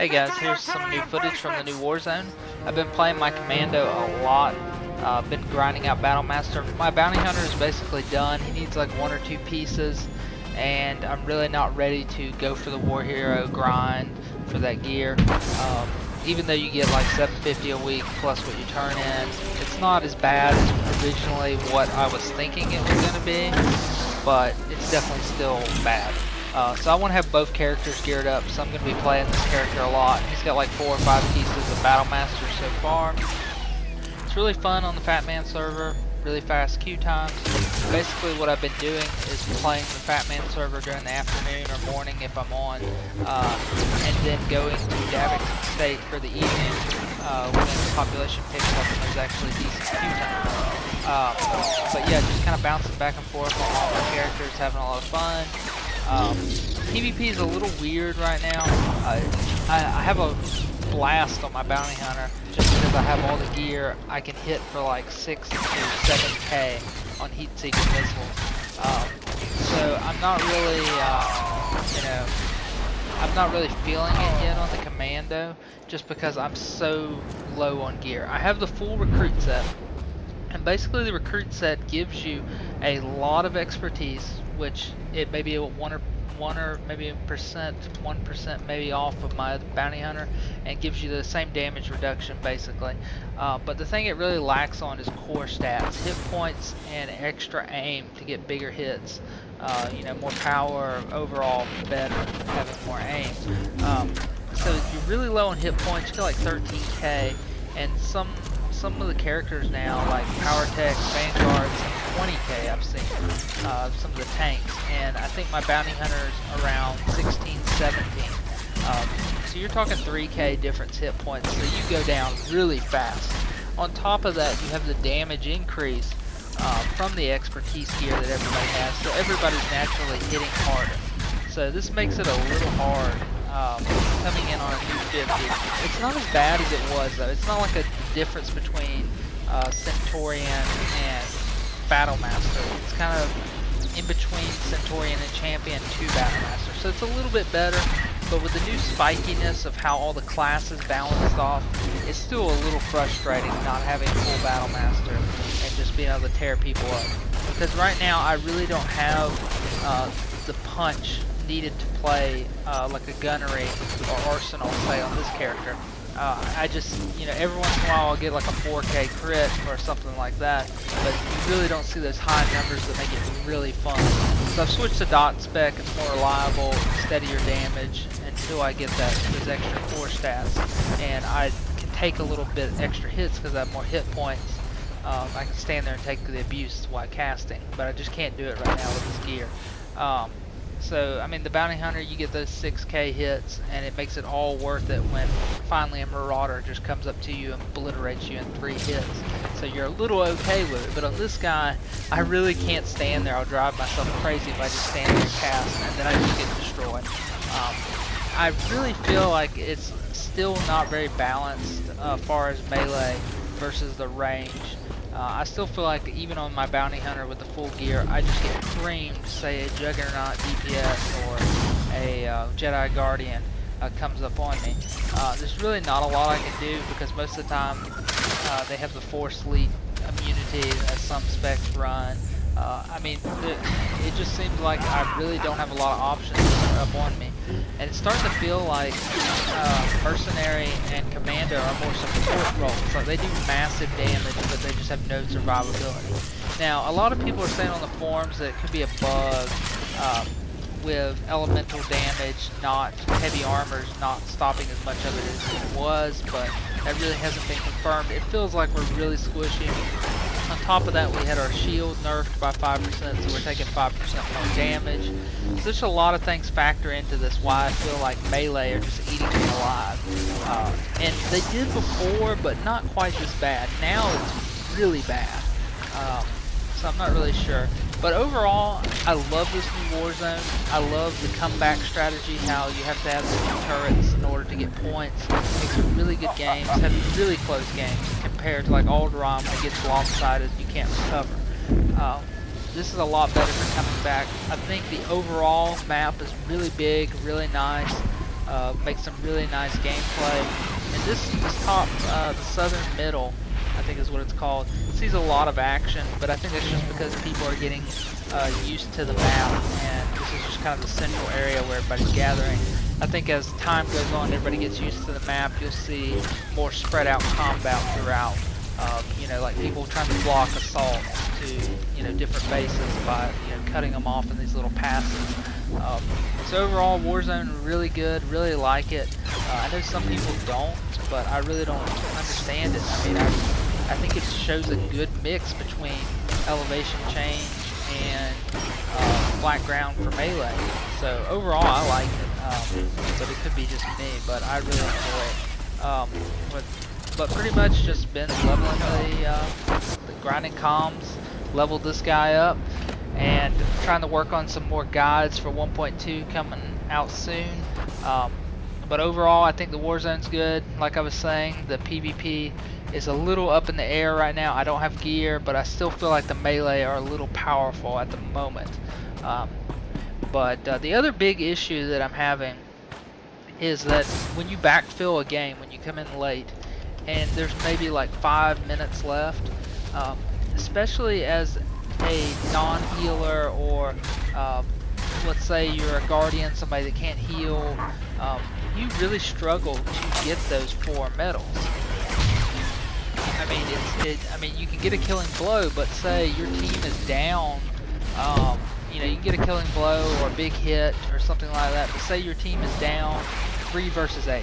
Hey guys, here's some new footage from the new Warzone. I've been playing my Commando a lot. Been grinding out Battle Master. My bounty hunter is basically done. He needs like one or two pieces, and I'm really not ready to go for the War Hero grind for that gear. Even though you get like 750 a week plus what you turn in, it's not as bad as originally what I was thinking it was going to be, but it's definitely still bad. So I want to have both characters geared up, so I'm going to be playing this character a lot. He's got like 4 or 5 pieces of Battle Master so far. It's really fun on the Fat Man server, really fast queue times. Basically what I've been doing is playing the Fat Man server during the afternoon or morning if I'm on, and then going to Davix State for the evening when the population picks up and there's actually decent queue time. But yeah, just kind of bouncing back and forth on all my characters, having a lot of fun. PvP is a little weird right now. I have a blast on my bounty hunter just because I have all the gear. I can hit for like 6 to 7k on heat seeking missiles. So I'm not really, I'm not really feeling it yet on the Commando just because I'm so low on gear. I have the full recruit set. And basically the recruit set gives you a lot of expertise, which it may be 1% maybe off of my bounty hunter, and gives you the same damage reduction basically. But the thing it really lacks on is core stats, hit points, and extra aim to get bigger hits. More power, overall better, having more aim. So you're really low on hit points. You get like 13k, and some of the characters now, like Power Tech, Vanguard, 20k I've seen, some of the tanks, and I think my bounty hunter's around 16, 17. So you're talking 3k difference hit points, so you go down really fast. On top of that, you have the damage increase from the expertise gear that everybody has, so everybody's naturally hitting harder. So this makes it a little hard coming in on a new 50. It's not as bad as it was though. It's not like a difference between Centurion and Battle Master. It's kind of in between Centurion and Champion to Battle Master. So it's a little bit better, but with the new spikiness of how all the classes balanced off, it's still a little frustrating not having full Battle Master and just being able to tear people up. Because right now I really don't have the punch needed to play like a gunnery or arsenal say on this character. I just, every once in a while I'll get like a 4k crit or something like that, but you really don't see those high numbers that make it really fun. So I've switched to dot spec. It's more reliable, steadier damage until I get those extra core stats, and I can take a little bit extra hits because I have more hit points. I can stand there and take the abuse while casting, but I just can't do it right now with this gear. So, I mean, the Bounty Hunter, you get those 6k hits, and it makes it all worth it when finally a Marauder just comes up to you and obliterates you in 3 hits. So you're a little okay with it, but on this guy, I really can't stand there. I'll drive myself crazy if I just stand there and cast, and then I just get destroyed. I really feel like it's still not very balanced as far as melee versus the range. I still feel like even on my bounty hunter with the full gear, I just get creamed, say a Juggernaut DPS or a Jedi Guardian comes up on me. There's really not a lot I can do because most of the time they have the Force Leak immunity as some specs run. I mean, it just seems like I really don't have a lot of options up on me. And it's starting to feel like Mercenary and Commando are more support roles. Like they do massive damage, but they just have no survivability. Now, a lot of people are saying on the forums that it could be a bug with elemental damage, not heavy armors, not stopping as much of it as it was, but that really hasn't been confirmed. It feels like we're really squishy. On top of that, we had our shield nerfed by 5%, so we're taking 5% more damage. So there's a lot of things factor into this, why I feel like melee are just eating me alive. And they did before, but not quite this bad. Now it's really bad. So I'm not really sure. But overall, I love this new Warzone. I love the comeback strategy, how you have to have the turrets in order to get points. Makes it really good games, have really close games compared to like Alderaan when it gets lopsided, you can't recover. This is a lot better for coming back. I think the overall map is really big, really nice. make some really nice gameplay. And this top, the southern middle, I think is what it's called, sees a lot of action, but I think that's just because people are getting used to the map, and this is just kind of the central area where everybody's gathering. I think as time goes on, everybody gets used to the map, you'll see more spread out combat throughout. You know, like people trying to block assault to, you know, different bases by, you know, cutting them off in these little passes. So overall, Warzone really good, really like it. I know some people don't, but I really don't understand it. I mean, I think it shows a good mix between elevation change and flat ground for melee. So overall, I like it, but it could be just me, but I really enjoy it. But pretty much just been leveling the grinding comms, leveled this guy up, and trying to work on some more guides for 1.2 coming out soon. But overall, I think the Warzone's good. Like I was saying, the PvP is a little up in the air right now. I don't have gear, but I still feel like the melee are a little powerful at the moment. But the other big issue that I'm having is that when you backfill a game, when you come in late, and there's maybe like 5 minutes left, especially as a non-healer, or let's say you're a guardian, somebody that can't heal, you really struggle to get those 4 medals. I mean, I mean, you can get a killing blow, but say your team is down, you know, you can get a killing blow or a big hit or something like that, but say your team is down 3 versus 8.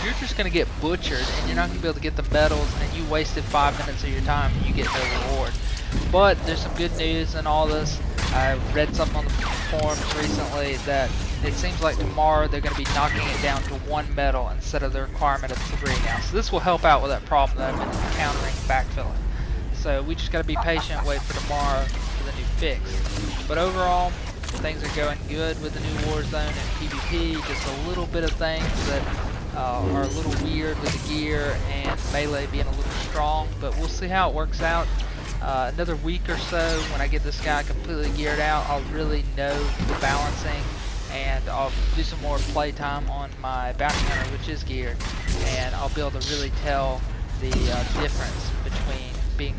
You're just going to get butchered, and you're not going to be able to get the medals, and you wasted 5 minutes of your time and you get no reward. But there's some good news in all this. I read something on the forums recently that it seems like tomorrow they're going to be knocking it down to 1 medal instead of the requirement of 3 now. So this will help out with that problem that I've been encountering backfilling. So we just got to be patient, wait for tomorrow for the new fix. But overall, things are going good with the new Warzone and PvP. Just a little bit of things that are a little weird with the gear and melee being a little strong, but we'll see how it works out. Another week or so, when I get this guy completely geared out, I'll really know the balancing, and I'll do some more playtime on my bounty hunter, which is geared, and I'll be able to really tell the difference between being,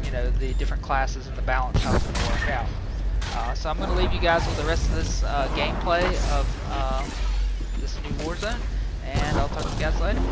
you know, the different classes and the balance, how it's going to work out. So I'm going to leave you guys with the rest of this gameplay of this new Warzone, and I'll talk to you guys later.